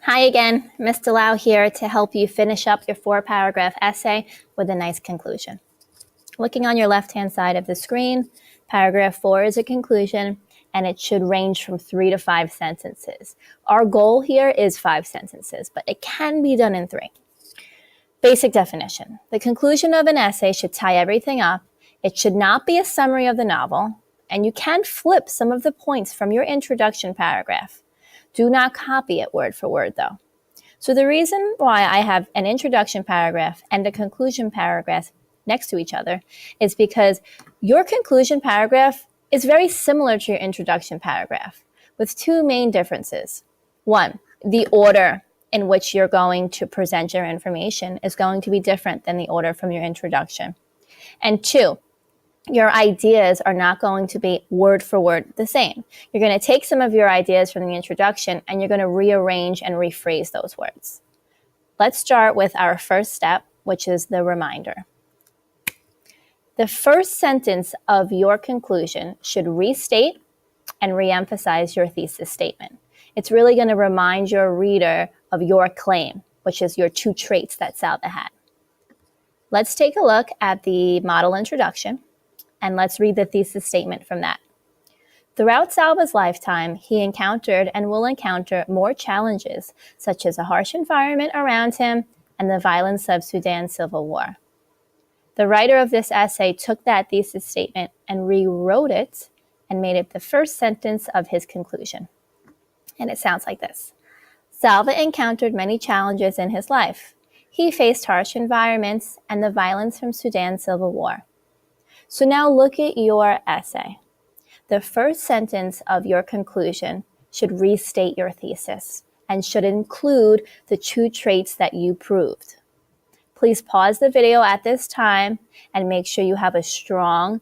Hi again, Ms. Delau here to help you finish up your 4-paragraph essay with a nice conclusion. Looking on your left-hand side of the screen, paragraph 4 is a conclusion, and it should range from 3 to 5 sentences. Our goal here is 5 sentences, but it can be done in 3. Basic definition. The conclusion of an essay should tie everything up. It should not be a summary of the novel, and you can flip some of the points from your introduction paragraph. Do not copy it word for word, though. So the reason why I have an introduction paragraph and a conclusion paragraph next to each other is because your conclusion paragraph is very similar to your introduction paragraph with 2 main differences. 1, the order in which you're going to present your information is going to be different than the order from your introduction. And 2, your ideas are not going to be word for word the same. You're going to take some of your ideas from the introduction and you're going to rearrange and rephrase those words. Let's start with our first step, which is the reminder. The first sentence of your conclusion should restate and reemphasize your thesis statement. It's really going to remind your reader of your claim, which is your 2 traits that Salva had. Let's take a look at the model introduction. And let's read the thesis statement from that. Throughout Salva's lifetime, he encountered and will encounter more challenges, such as a harsh environment around him and the violence of Sudan's civil war. The writer of this essay took that thesis statement and rewrote it and made it the first sentence of his conclusion. And it sounds like this. Salva encountered many challenges in his life. He faced harsh environments and the violence from Sudan's civil war. So now look at your essay. The first sentence of your conclusion should restate your thesis and should include the 2 traits that you proved. Please pause the video at this time and make sure you have a strong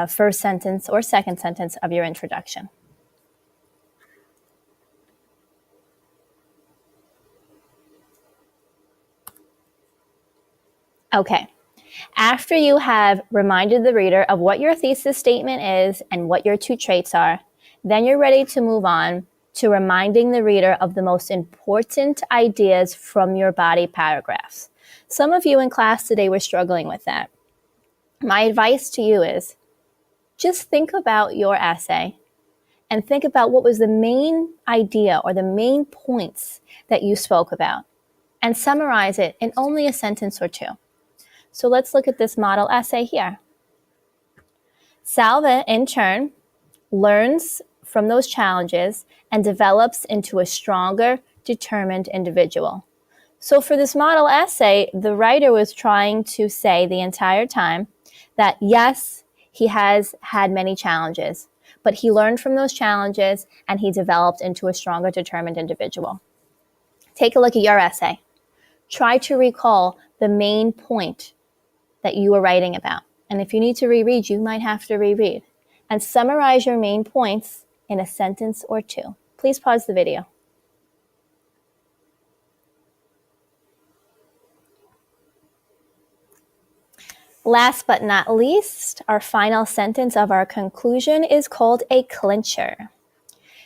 first sentence or second sentence of your introduction. Okay. After you have reminded the reader of what your thesis statement is and what your 2 traits are, then you're ready to move on to reminding the reader of the most important ideas from your body paragraphs. Some of you in class today were struggling with that. My advice to you is just think about your essay and think about what was the main idea or the main points that you spoke about and summarize it in only a sentence or 2. So let's look at this model essay here. Salva, in turn, learns from those challenges and develops into a stronger, determined individual. So for this model essay, the writer was trying to say the entire time that yes, he has had many challenges, but he learned from those challenges and he developed into a stronger, determined individual. Take a look at your essay. Try to recall the main point that you were writing about. And if you need to reread, you might have to reread. And summarize your main points in a sentence or 2. Please pause the video. Last but not least, our final sentence of our conclusion is called a clincher.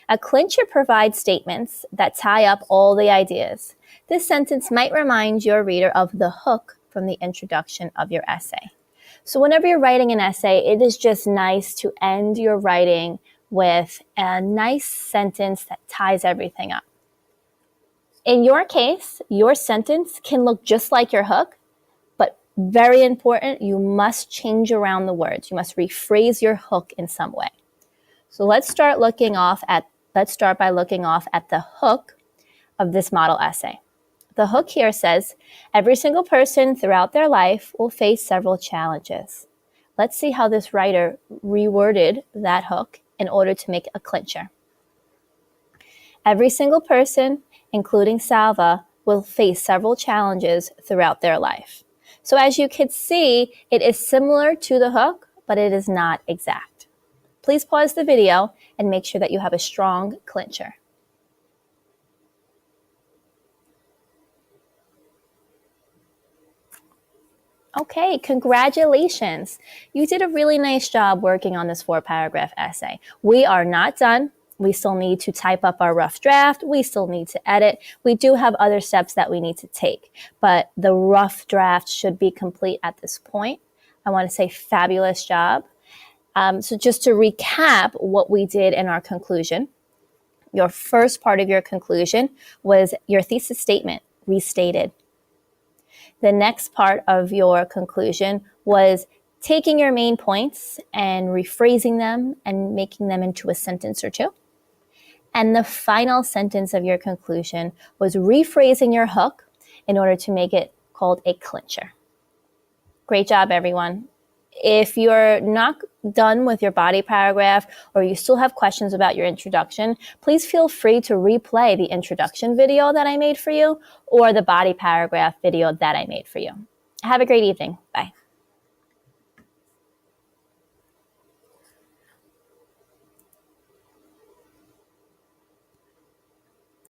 A clincher provides statements that tie up all the ideas. This sentence might remind your reader of the hook from the introduction of your essay. So whenever you're writing an essay, it is just nice to end your writing with a nice sentence that ties everything up. In your case, your sentence can look just like your hook, but very important, you must change around the words. You must rephrase your hook in some way. So let's start by looking off at the hook of this model essay. The hook here says, every single person throughout their life will face several challenges. Let's see how this writer reworded that hook in order to make a clincher. Every single person, including Salva, will face several challenges throughout their life. So as you can see, it is similar to the hook, but it is not exact. Please pause the video and make sure that you have a strong clincher. Okay, congratulations. You did a really nice job working on this 4-paragraph essay. We are not done. We still need to type up our rough draft. We still need to edit. We do have other steps that we need to take, but the rough draft should be complete at this point. I want to say fabulous job. So just to recap what we did in our conclusion, your first part of your conclusion was your thesis statement restated. The next part of your conclusion was taking your main points and rephrasing them and making them into a sentence or two. And the final sentence of your conclusion was rephrasing your hook in order to make it called a clincher. Great job, everyone. If you're not done with your body paragraph or you still have questions about your introduction, please feel free to replay the introduction video that I made for you or the body paragraph video that I made for you. Have a great evening. Bye.